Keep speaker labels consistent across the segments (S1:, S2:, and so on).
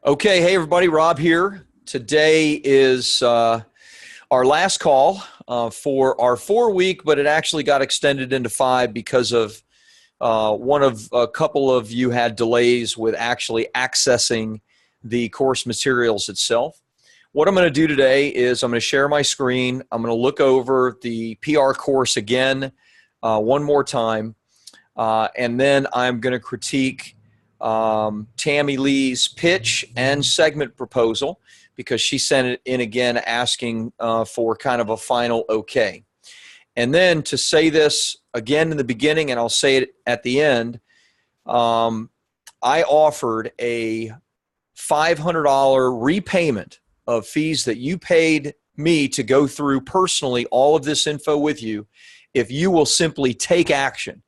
S1: Okay, hey everybody, Rob here. Today is our last call for our 4 week, but it actually got extended into 5 because of one of a couple of you had delays with actually accessing the course materials itself. What I'm going to do today is I'm going to share my screen. I'm going to look over the PR course again one more time, and then I'm going to critique Tammy Lee's pitch and segment proposal because she sent it in again asking for kind of a final okay. And then to say this again in the beginning, and I'll say it at the end, I offered a $500 repayment of fees that you paid me to go through personally all of this info with you if you will simply take action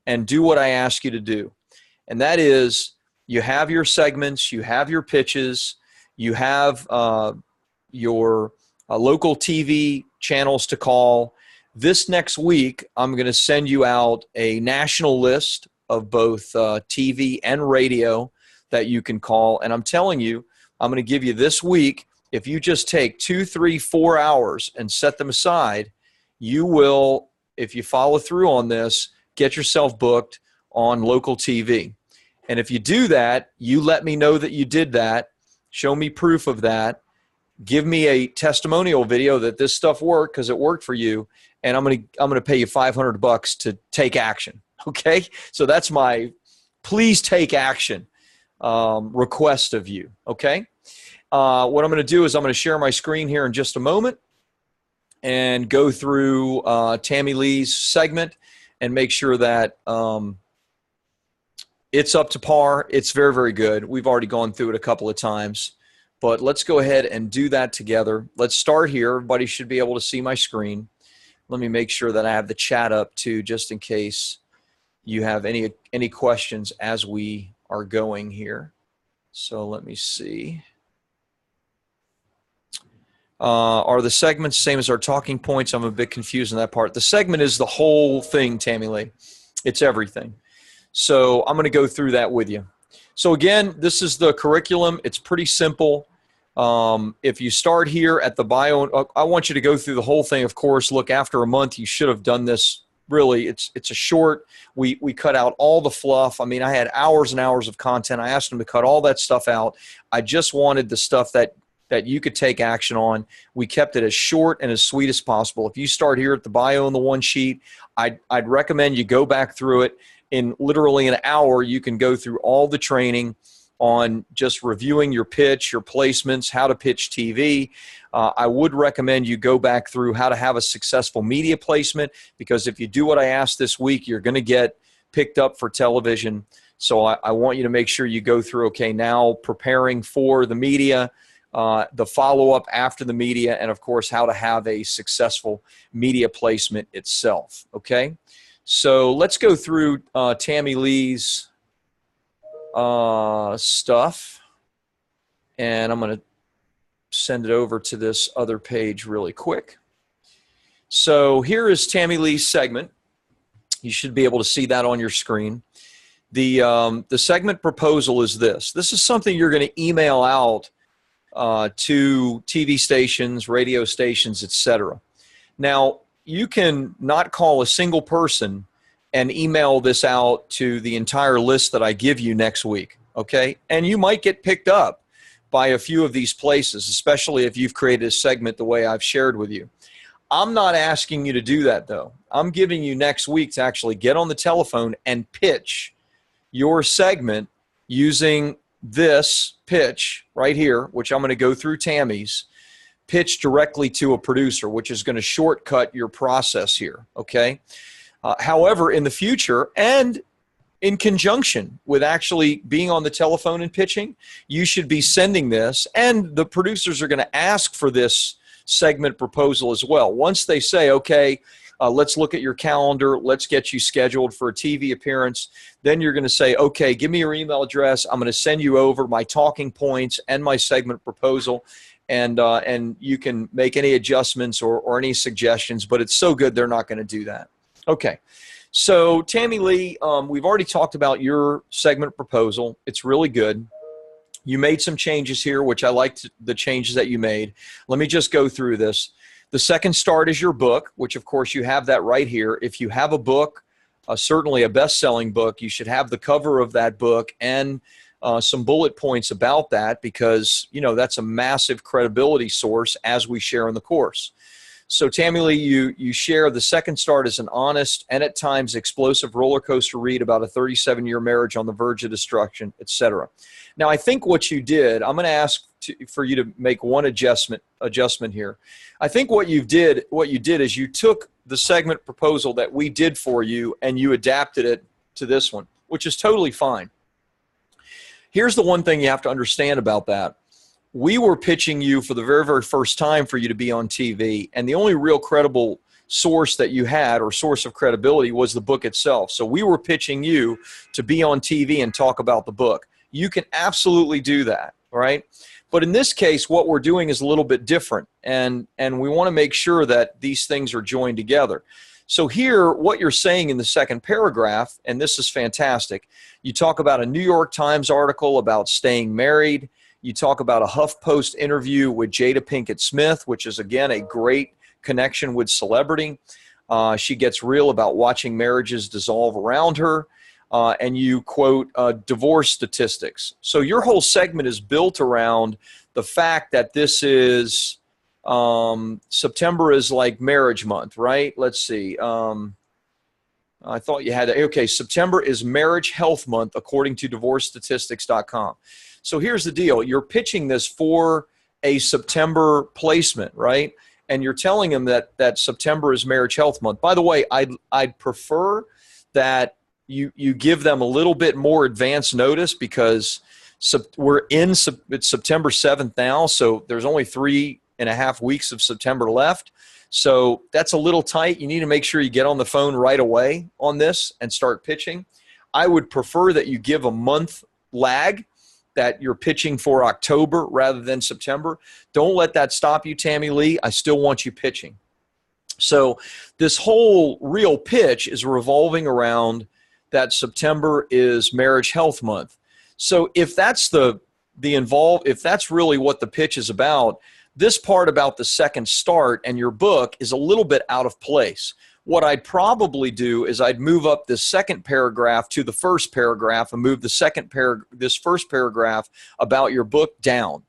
S1: and do what I ask you to do. And that is, you have your segments, you have your pitches, you have your local TV channels to call. This next week, I'm going to send you out a national list of both TV and radio that you can call. And I'm telling you, I'm going to give you this week, if you just take 2, 3, 4 hours and set them aside, you will, if you follow through on this, get yourself booked on local TV. And if you do that, you let me know that you did that. Show me proof of that. Give me a testimonial video that this stuff worked because it worked for you. And I'm gonna pay you $500 to take action. Okay? So that's my please take action request of you. Okay? What I'm going to do is I'm going to share my screen here in just a moment and go through Tammy Lee's segment and make sure that it's up to par. It's very, very good. We've already gone through it a couple of times, but let's go ahead and do that together. Let's start here. Everybody should be able to see my screen. Let me make sure that I have the chat up too, just in case you have any questions as we are going here. So let me see. Are the segments the same as our talking points? I'm a bit confused in that part. The segment is the whole thing, Tammy Lee. It's everything. So I'm going to go through that with you. So again, this is the curriculum. It's pretty simple. If you start here at the bio, I want you to go through the whole thing. Of course, look, after a month, you should have done this. Really, it's a short. We cut out all the fluff. I mean, I had hours and hours of content. I asked them to cut all that stuff out. I just wanted the stuff that you could take action on. We kept it as short and as sweet as possible. If you start here at the bio on the one sheet, I'd recommend you go back through it. In literally an hour, you can go through all the training on just reviewing your pitch, your placements, how to pitch TV. I would recommend you go back through how to have a successful media placement, because if you do what I asked this week, you're going to get picked up for television. So I want you to make sure you go through, okay, now preparing for the media, the follow-up after the media, and of course, how to have a successful media placement itself, okay? So let's go through Tammy Lee's stuff, and I'm going to send it over to this other page really quick. So here is Tammy Lee's segment. You should be able to see that on your screen. The segment proposal is this. This is something you're going to email out to TV stations, radio stations, etc. Now, you can not call a single person and email this out to the entire list that I give you next week, okay? And you might get picked up by a few of these places, especially if you've created a segment the way I've shared with you. I'm not asking you to do that, though. I'm giving you next week to actually get on the telephone and pitch your segment using this pitch right here, which I'm going to go through Tammy's, pitch directly to a producer, which is going to shortcut your process here, okay? However, in the future, and in conjunction with actually being on the telephone and pitching, you should be sending this, and the producers are going to ask for this segment proposal as well. Once they say, okay, let's look at your calendar, let's get you scheduled for a TV appearance, then you're going to say, okay, give me your email address, I'm going to send you over my talking points and my segment proposal, and you can make any adjustments or any suggestions, but it's so good they're not going to do that. Okay, so Tammy Lee, we've already talked about your segment proposal. It's really good. You made some changes here, which I liked the changes that you made. Let me just go through this. The second start is your book, which of course you have that right here. If you have a book, certainly a best-selling book, you should have the cover of that book and some bullet points about that, because that's a massive credibility source as we share in the course. So Tammy Lee, you share the second start is an honest and at times explosive roller coaster read about a 37-year marriage on the verge of destruction, etc. Now, I think what you did, I'm going to ask for you to make one adjustment here. I think what you did is you took the segment proposal that we did for you and you adapted it to this one, which is totally fine. Here's the one thing you have to understand about that. We were pitching you for the very, very first time for you to be on TV, and the only real credible source that you had, or source of credibility, was the book itself. So we were pitching you to be on TV and talk about the book. You can absolutely do that, right? But in this case, what we're doing is a little bit different, and we want to make sure that these things are joined together. So here, what you're saying in the second paragraph, and this is fantastic, you talk about a New York Times article about staying married. You talk about a HuffPost interview with Jada Pinkett Smith, which is, again, a great connection with celebrity. She gets real about watching marriages dissolve around her. And you quote divorce statistics. So your whole segment is built around the fact that this is September is like marriage month, right? Let's see. I thought you had that. Okay, September is marriage health month according to divorcestatistics.com. So here's the deal. You're pitching this for a September placement, right? And you're telling them that September is marriage health month. By the way, I'd prefer that you give them a little bit more advance notice, because it's September 7th now, so there's only 3.5 weeks of September left. So that's a little tight. You need to make sure you get on the phone right away on this and start pitching. I would prefer that you give a month lag, that you're pitching for October rather than September. Don't let that stop you, Tammy Lee. I still want you pitching. So this whole real pitch is revolving around that September is marriage health month. So if that's if that's really what the pitch is about, this part about the second start and your book is a little bit out of place. What I'd probably do is I'd move up this second paragraph to the first paragraph and move this first paragraph about your book down,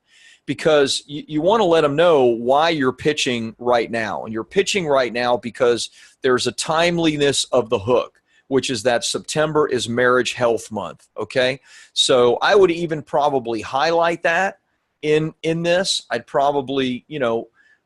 S1: because you want to let them know why you're pitching right now. And you're pitching right now because there's a timeliness of the hook, which is that September is marriage health month, okay? So I would even probably highlight that in this. I'd probably,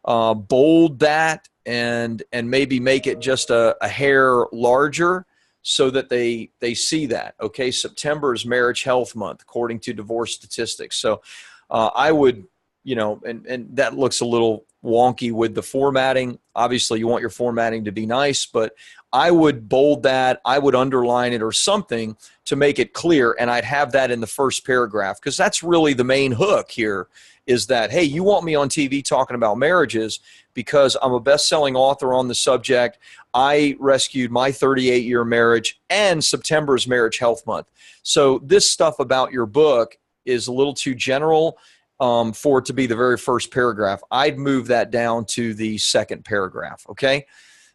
S1: bold that and maybe make it just a hair larger so that they see that, okay? September is marriage health month according to divorce statistics. So I would, and that looks a little wonky with the formatting. Obviously, you want your formatting to be nice, but I would bold that, I would underline it or something to make it clear, and I'd have that in the first paragraph, because that's really the main hook here, is that, hey, you want me on TV talking about marriages because I'm a best-selling author on the subject. I rescued my 38-year marriage, and September is marriage health month. So this stuff about your book is a little too general for it to be the very first paragraph. I'd move that down to the second paragraph, okay?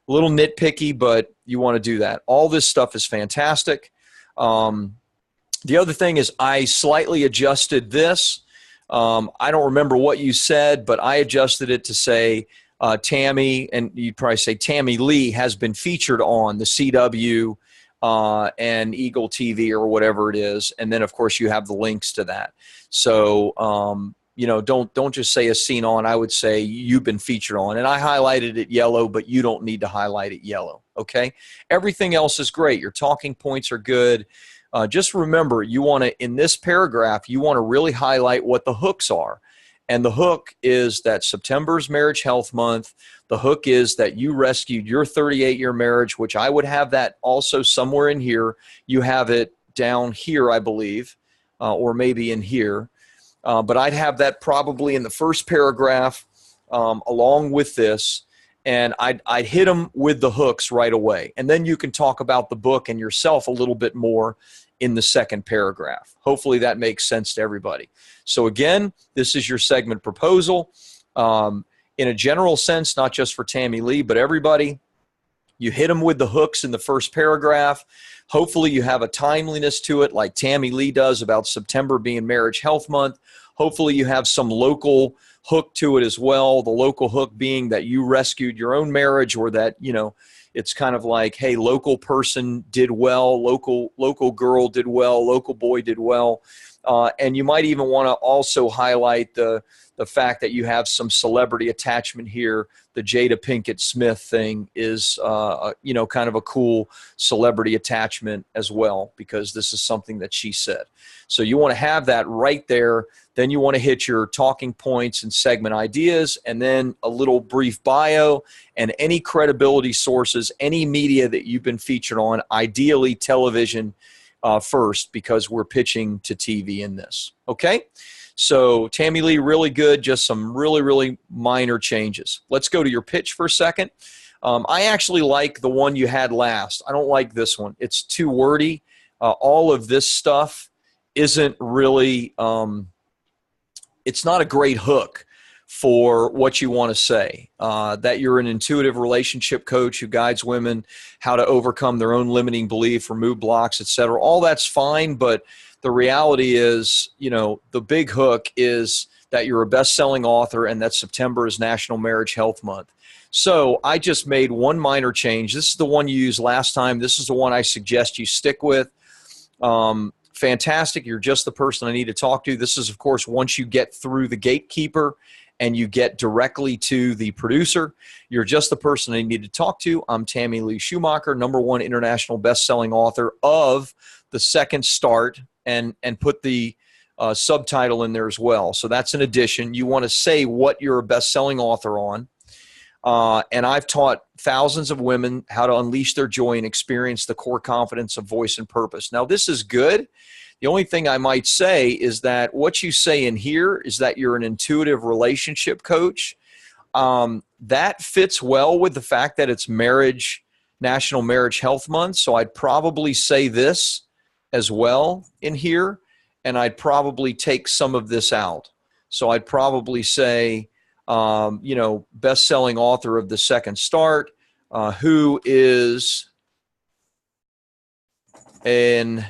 S1: A little nitpicky, but you want to do that. All this stuff is fantastic. The other thing is I slightly adjusted this. I don't remember what you said, but I adjusted it to say Tammy, and you'd probably say Tammy Lee has been featured on the CW and Eagle TV or whatever it is. And then, of course, you have the links to that. So, don't just say as seen on. I would say you've been featured on. And I highlighted it yellow, but you don't need to highlight it yellow, okay? Everything else is great. Your talking points are good. Just remember, you want to, in this paragraph, you want to really highlight what the hooks are. And the hook is that September's marriage health month. The hook is that you rescued your 38-year marriage, which I would have that also somewhere in here. You have it down here, I believe, or maybe in here. But I'd have that probably in the first paragraph along with this. And I'd hit them with the hooks right away. And then you can talk about the book and yourself a little bit more in the second paragraph. Hopefully that makes sense to everybody. So again, this is your segment proposal. In a general sense, not just for Tammy Lee, but everybody, you hit them with the hooks in the first paragraph. Hopefully you have a timeliness to it like Tammy Lee does about September being Marriage Health Month. Hopefully you have some local hook to it as well. The local hook being that you rescued your own marriage, or that, it's kind of like, hey, local person did well, local girl did well, local boy did well. And you might even want to also highlight the fact that you have some celebrity attachment here. The Jada Pinkett Smith thing is, kind of a cool celebrity attachment as well, because this is something that she said. So you want to have that right there. Then you want to hit your talking points and segment ideas, and then a little brief bio and any credibility sources, any media that you've been featured on, ideally television first, because we're pitching to TV in this. Okay? So Tammy Lee, really good, just some really, really minor changes. Let's go to your pitch for a second. I actually like the one you had last. I don't like this one. It's too wordy. All of this stuff isn't really, it's not a great hook for what you want to say. That you're an intuitive relationship coach who guides women how to overcome their own limiting belief, remove blocks, etc. All that's fine, but the reality is, the big hook is that you're a best-selling author and that September is National Marriage Health Month. So I just made one minor change. This is the one you used last time. This is the one I suggest you stick with. Fantastic. You're just the person I need to talk to. This is, of course, once you get through the gatekeeper and you get directly to the producer. You're just the person I need to talk to. I'm Tammy Lee Schumacher, #1 international best-selling author of The Second Start, and put the subtitle in there as well. So that's an addition. You want to say what you're a best-selling author on. And I've taught thousands of women how to unleash their joy and experience the core confidence of voice and purpose. Now, this is good. The only thing I might say is that what you say in here is that you're an intuitive relationship coach. That fits well with the fact that it's National Marriage Health Month. So I'd probably say this as well in here, and I'd probably take some of this out. So I'd probably say, best-selling author of The Second Start, who is an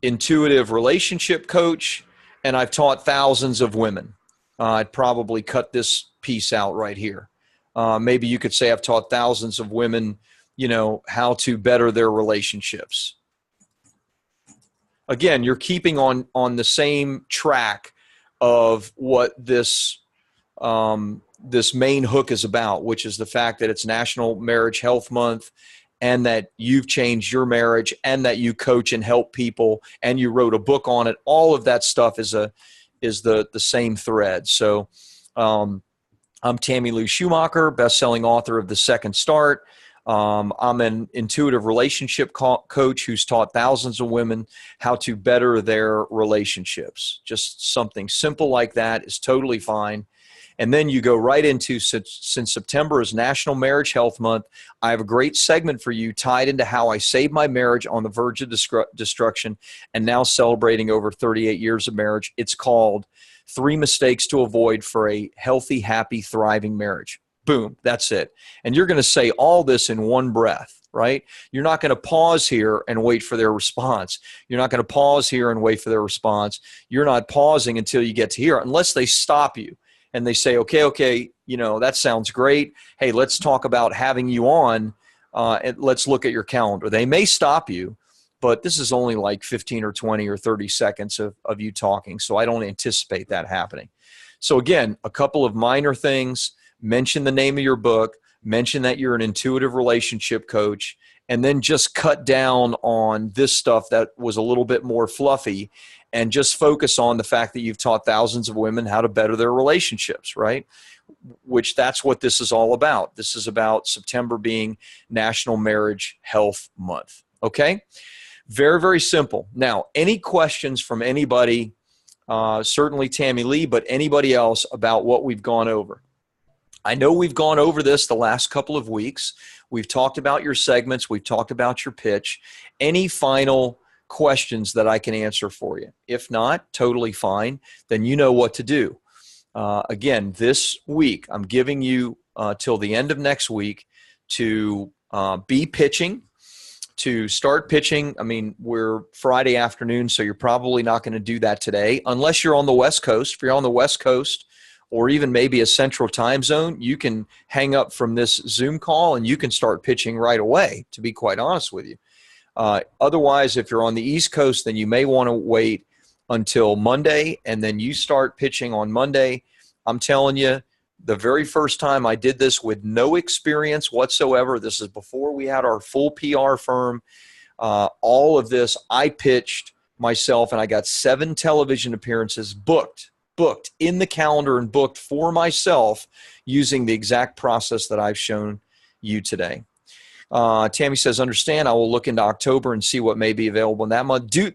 S1: intuitive relationship coach, and I've taught thousands of women. I'd probably cut this piece out right here. Maybe you could say I've taught thousands of women, how to better their relationships. Again, you're keeping on the same track of what this main hook is about, which is the fact that it's National Marriage Health Month, and that you've changed your marriage, and that you coach and help people, and you wrote a book on it. All of that stuff is the same thread. So I'm Tammy Lee Schumacher, best-selling author of The Second Start. I'm an intuitive relationship coach who's taught thousands of women how to better their relationships. Just something simple like that is totally fine. And then you go right into, since September is National Marriage Health Month, I have a great segment for you tied into how I saved my marriage on the verge of destruction and now celebrating over 38 years of marriage. It's called 3 Mistakes to Avoid for a Healthy, Happy, Thriving Marriage. Boom, that's it. And you're going to say all this in one breath, right? You're not going to pause here and wait for their response. You're not going to pause here and wait for their response. You're not pausing until you get to here, unless they stop you and they say, okay, that sounds great. Hey, let's talk about having you on, and let's look at your calendar. They may stop you, but this is only like 15 or 20 or 30 seconds of you talking, so I don't anticipate that happening. So again, a couple of minor things. Mention the name of your book, mention that you're an intuitive relationship coach, and then just cut down on this stuff that was a little bit more fluffy, and just focus on the fact that you've taught thousands of women how to better their relationships, right? Which that's what this is all about. This is about September being National Marriage Health Month, okay? Very, very simple. Now, any questions from anybody, certainly Tammy Lee, but anybody else about what we've gone over? I know we've gone over this the last couple of weeks. We've talked about your segments. We've talked about your pitch. Any final questions that I can answer for you? If not, totally fine. Then you know what to do. Again, this week, I'm giving you till the end of next week to be pitching, to start pitching. I mean, we're Friday afternoon, so you're probably not going to do that today unless you're on the West Coast. If you're on the West Coast, or even maybe a central time zone, you can hang up from this Zoom call and you can start pitching right away, to be quite honest with you. Otherwise, if you're on the East Coast, then you may want to wait until Monday, and then you start pitching on Monday. I'm telling you, the very first time I did this with no experience whatsoever, this is before we had our full PR firm, all of this, I pitched myself, and I got 7 television appearances booked in the calendar and booked for myself using the exact process that I've shown you today. Tammy says, understand, I will look into October and see what may be available in that month. Do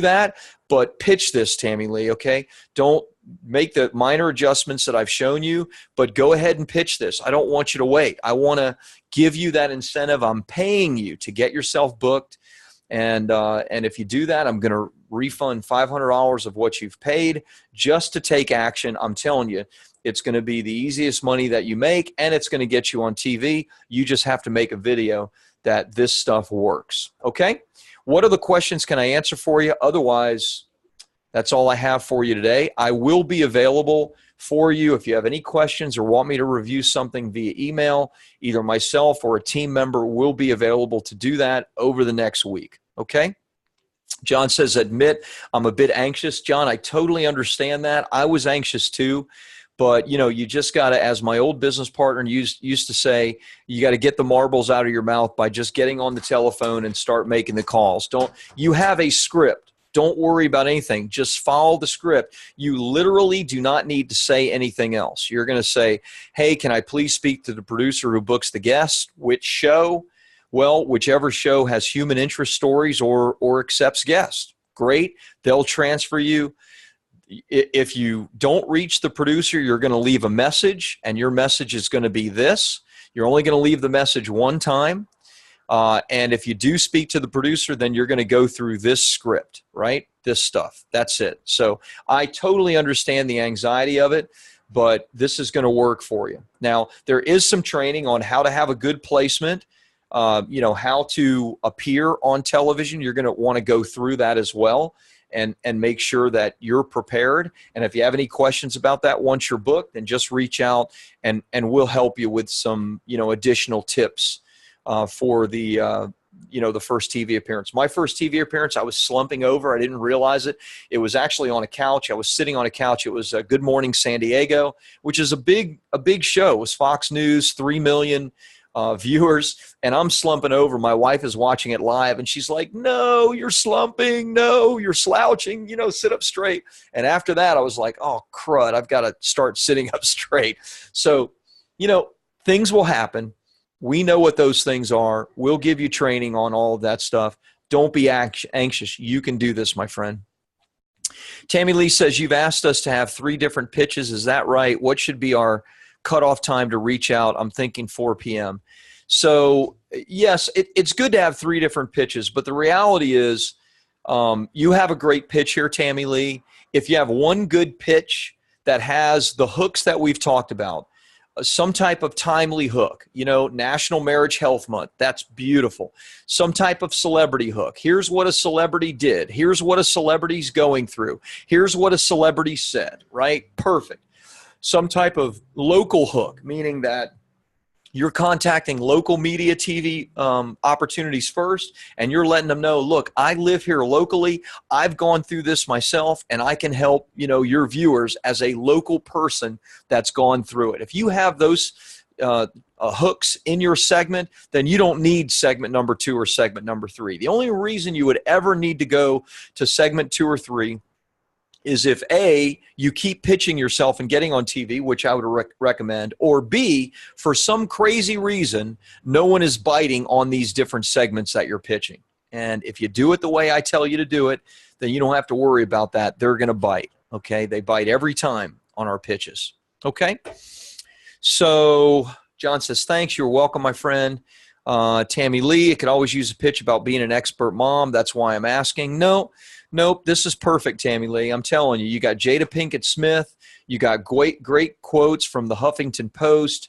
S1: that, but pitch this, Tammy Lee, okay? Don't make the minor adjustments that I've shown you, but go ahead and pitch this. I don't want you to wait. I want to give you that incentive. I'm paying you to get yourself booked. And if you do that, I'm going to refund $500 of what you've paid just to take action. I'm telling you, it's going to be the easiest money that you make, and it's going to get you on TV. You just have to make a video that this stuff works. Okay? What other questions can I answer for you? Otherwise, that's all I have for you today. I will be available for you if you have any questions or want me to review something via email. Either myself or a team member will be available to do that over the next week. Okay? John says, admit I'm a bit anxious. John, I totally understand that. I was anxious too. But, you know, you just got to, as my old business partner used to say, you got to get the marbles out of your mouth by just getting on the telephone and start making the calls. You have a script. Don't worry about anything. Just follow the script. You literally do not need to say anything else. You're going to say, hey, can I please speak to the producer who books the guest? Which show? Well, whichever show has human interest stories or accepts guests. Great. They'll transfer you. If you don't reach the producer, you're going to leave a message, and your message is going to be this. You're only going to leave the message one time. And if you do speak to the producer, then you're going to go through this script, right? This stuff. That's it. So I totally understand the anxiety of it, but this is going to work for you. Now, there is some training on how to have a good placement, how to appear on television. You're going to want to go through that as well. And make sure that you're prepared. And if you have any questions about that once you're booked, then just reach out and we'll help you with some, additional tips for the first TV appearance. My first TV appearance, I was slumping over. I didn't realize it. It was actually on a couch. I was sitting on a couch. It was Good Morning San Diego, which is a big show. It was Fox News, 3 million viewers, and I'm slumping over. My wife is watching it live, and she's like, no, you're slumping. No, you're slouching. Sit up straight. And after that, I was like, oh, crud, I've got to start sitting up straight. So, things will happen. We know what those things are. We'll give you training on all of that stuff. Don't be anxious. You can do this, my friend. Tammy Lee says, you've asked us to have 3 different pitches. Is that right? What should be our cutoff time to reach out? I'm thinking 4 p.m. So yes, it's good to have 3 different pitches, but the reality is you have a great pitch here, Tammy Lee. If you have one good pitch that has the hooks that we've talked about, some type of timely hook, National Marriage Health Month, that's beautiful. Some type of celebrity hook. Here's what a celebrity did. Here's what a celebrity's going through. Here's what a celebrity said, right? Perfect. Some type of local hook, meaning that you're contacting local media TV opportunities first, and you're letting them know, look, I live here locally. I've gone through this myself, and I can help, your viewers as a local person that's gone through it. If you have those hooks in your segment, then you don't need segment number 2 or segment number 3. The only reason you would ever need to go to segment 2 or 3 is if A, you keep pitching yourself and getting on TV, which I would recommend, or B, for some crazy reason, no one is biting on these different segments that you're pitching. And if you do it the way I tell you to do it, then you don't have to worry about that. They're going to bite, okay? They bite every time on our pitches, okay? So John says, thanks. You're welcome, my friend. Tammy Lee, it could always use a pitch about being an expert mom. That's why I'm asking. Nope. This is perfect, Tammy Lee. I'm telling you, you got Jada Pinkett Smith. You got great quotes from the Huffington Post.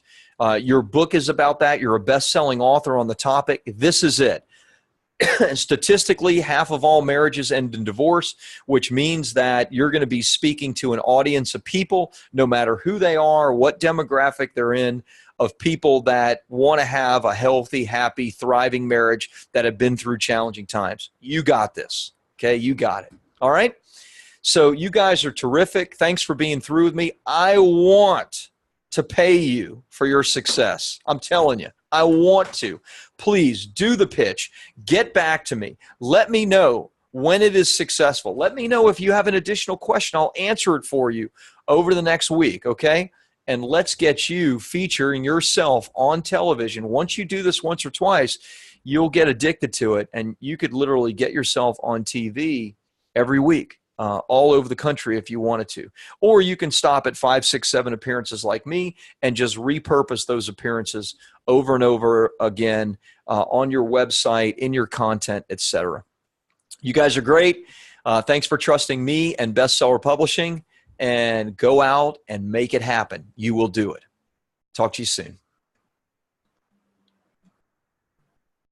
S1: Your book is about that. You're a best-selling author on the topic. This is it. Statistically, half of all marriages end in divorce, which means that you're going to be speaking to an audience of people, no matter who they are, what demographic they're in, of people that want to have a healthy, happy, thriving marriage that have been through challenging times. You got this. Okay, you got it. All right? So you guys are terrific. Thanks for being through with me. I want to pay you for your success. I'm telling you, I want to. Please do the pitch. Get back to me. Let me know when it is successful. Let me know if you have an additional question. I'll answer it for you over the next week, okay? And let's get you featuring yourself on television. Once you do this once or twice, you'll get addicted to it, and you could literally get yourself on TV every week. All over the country if you wanted to. Or you can stop at 5, 6, 7 appearances like me and just repurpose those appearances over and over again on your website, in your content, etc. You guys are great. Thanks for trusting me and Bestseller Publishing, and go out and make it happen. You will do it. Talk to you soon.